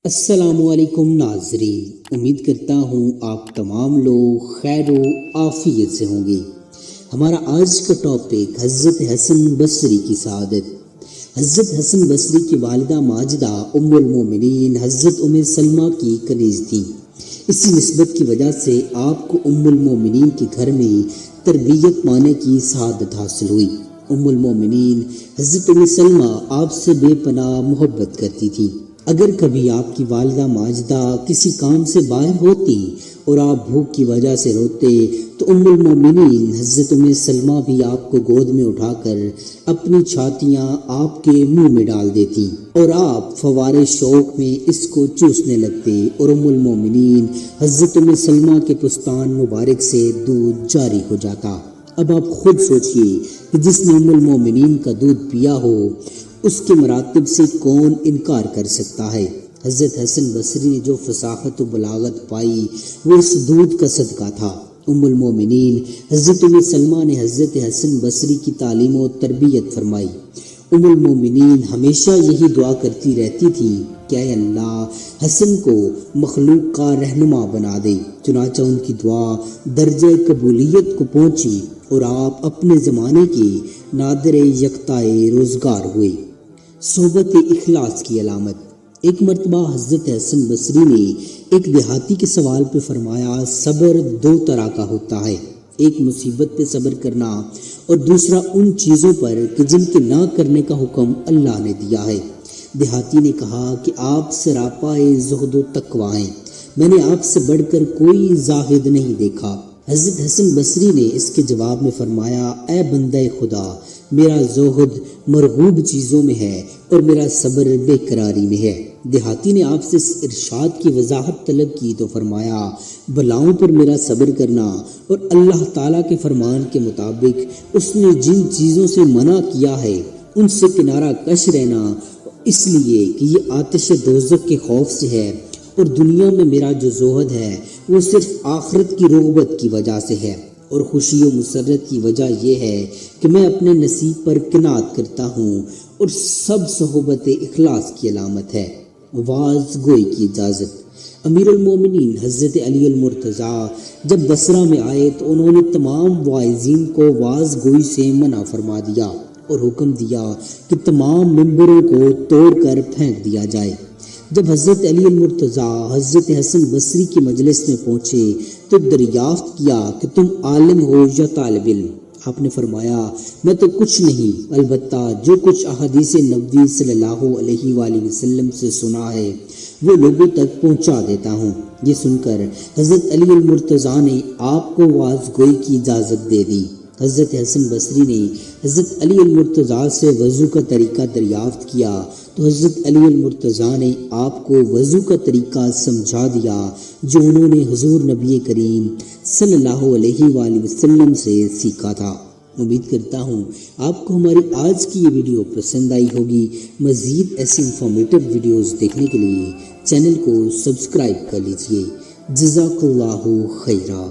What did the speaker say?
السلام علیکم ناظرین، امید کرتا ہوں آپ تمام لوگ خیر و عافیت سے ہوں گے۔ ہمارا آج کا ٹاپک حضرت حسن بصری کی سعادت۔ حضرت حسن بصری کی والدہ ماجدہ ام المومنین حضرت ام سلمہ کی کنیز تھیں۔ اسی نسبت کی وجہ سے آپ کو ام المومنین کے گھر میں تربیت پانے کی سعادت حاصل ہوئی۔ ام المومنین حضرت ام سلمہ آپ سے بے پناہ محبت کرتی تھی۔ اگر کبھی آپ کی والدہ ماجدہ کسی کام سے باہر ہوتی اور آپ بھوک کی وجہ سے روتے تو ام المومنین حضرت ام سلمہ بھی آپ کو گود میں اٹھا کر اپنی چھاتیاں آپ کے منہ میں ڈال دیتی اور آپ فوارے شوق میں اس کو چوسنے لگتے اور ام المومنین حضرت ام سلمہ کے پستان مبارک سے دودھ جاری ہو جاتا۔ اب آپ خود سوچئے کہ جس نے ام المومنین کا دودھ پیا ہو اس کے مراتب سے کون انکار کر سکتا ہے۔ حضرت حسن بصری نے جو فصاحت و بلاغت پائی وہ اس دودھ کا صدقہ تھا۔ ام المومنین حضرت ام سلمہ نے حضرت حسن بصری کی تعلیم و تربیت فرمائی۔ ام المومنین ہمیشہ یہی دعا کرتی رہتی تھی کہ اے اللہ حسن کو مخلوق کا رہنما بنا دے۔ چنانچہ ان کی دعا درجہ قبولیت کو پہنچی اور آپ اپنے زمانے کے نادر یکتائے روزگار ہوئے۔ صحبت اخلاص کی علامت۔ ایک مرتبہ حضرت حسن بصری نے ایک دیہاتی کے سوال پہ فرمایا، صبر دو طرح کا ہوتا ہے، ایک مصیبت پہ صبر کرنا اور دوسرا ان چیزوں پر کہ جن کے نہ کرنے کا حکم اللہ نے دیا ہے۔ دیہاتی نے کہا کہ آپ سراپائے زہد و تقویٰ ہیں، میں نے آپ سے بڑھ کر کوئی زاہد نہیں دیکھا۔ حضرت حسن بصری نے اس کے جواب میں فرمایا، اے بندہ خدا، میرا زہد مرغوب چیزوں میں ہے اور میرا صبر بے قراری میں ہے۔ دیہاتی نے آپ سے اس ارشاد کی وضاحت طلب کی تو فرمایا، بلاؤں پر میرا صبر کرنا اور اللہ تعالیٰ کے فرمان کے مطابق اس نے جن چیزوں سے منع کیا ہے ان سے کنارہ کش رہنا، اس لیے کہ یہ آتش دوزخ کے خوف سے ہے، اور دنیا میں میرا جو زہد ہے وہ صرف آخرت کی رغبت کی وجہ سے ہے، اور خوشی و مسرت کی وجہ یہ ہے کہ میں اپنے نصیب پر قناعت کرتا ہوں، اور سب صحبت اخلاص کی علامت ہے۔ واعظ گوئی کی اجازت۔ امیر المومنین حضرت علی المرتضیٰ جب بصرہ میں آئے تو انہوں نے تمام واعظین کو واعظ گوئی سے منع فرما دیا اور حکم دیا کہ تمام ممبروں کو توڑ کر پھینک دیا جائے۔ جب حضرت علی المرتضیٰ حضرت حسن بصری کی مجلس میں پہنچے تو دریافت کیا کہ تم عالم ہو یا طالب علم؟ آپ نے فرمایا، میں تو کچھ نہیں، البتہ جو کچھ احادیث نبوی صلی اللہ علیہ وآلہ وسلم سے سنا ہے وہ لوگوں تک پہنچا دیتا ہوں۔ یہ سن کر حضرت علی المرتضیٰ نے آپ کو واعظ گوئی کی اجازت دے دی۔ حضرت حسن بصری نے حضرت علی المرتضیٰ سے وضو کا طریقہ دریافت کیا تو حضرت علی المرتضیٰ نے آپ کو وضو کا طریقہ سمجھا دیا جو انہوں نے حضور نبی کریم صلی اللہ علیہ وآلہ وسلم سے سیکھا تھا۔ امید کرتا ہوں آپ کو ہماری آج کی یہ ویڈیو پسند آئی ہوگی۔ مزید ایسی انفارمیٹو ویڈیوز دیکھنے کے لیے چینل کو سبسکرائب کر لیجیے۔ جزاک اللہ خیرہ۔